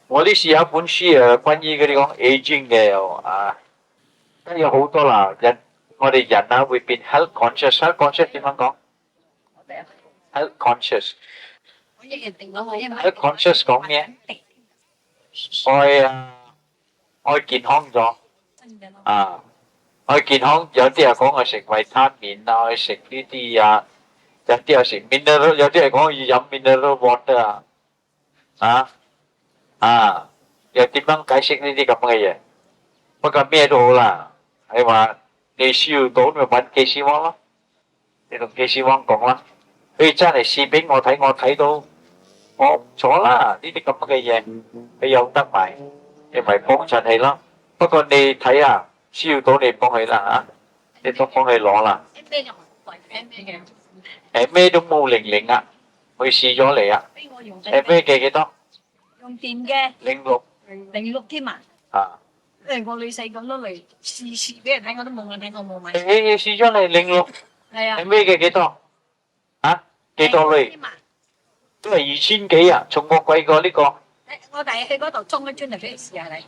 我呢試有一本書啊，關於嗰啲講 aging 嘅又都有好多啦。我哋人啊會變 health conscious，health conscious 點樣講？health conscious，health conscious 講咩？愛健康咗啊！愛健康有啲人講我食維他命啊，我食呢啲啊，有啲人食 mineral，有啲人講要飲 mineral water 啊啊！又點樣解釋呢啲咁嘅嘢？不過咩都好啦，係話你需要到咪揾記事汪咯，你同記事汪講啦，佢真係試俾我睇，我睇到我唔錯啦，呢啲咁嘅嘢佢有得賣，你咪幫襯佢咯。不過你睇啊，需要到你幫佢啦嚇，你都幫佢攞啦。咩都冇零啊，佢試咗嚟啊。咩嘅幾多？用電嘅0606添啊！啊！我女細咁都嚟試俾人睇，我都冇眼睇，我冇買。你試咗嚟06，係啊，咩嘅幾多？幾多類？都係2000幾啊，仲貴過呢個。我第日去嗰度裝一樽嚟俾你試下你。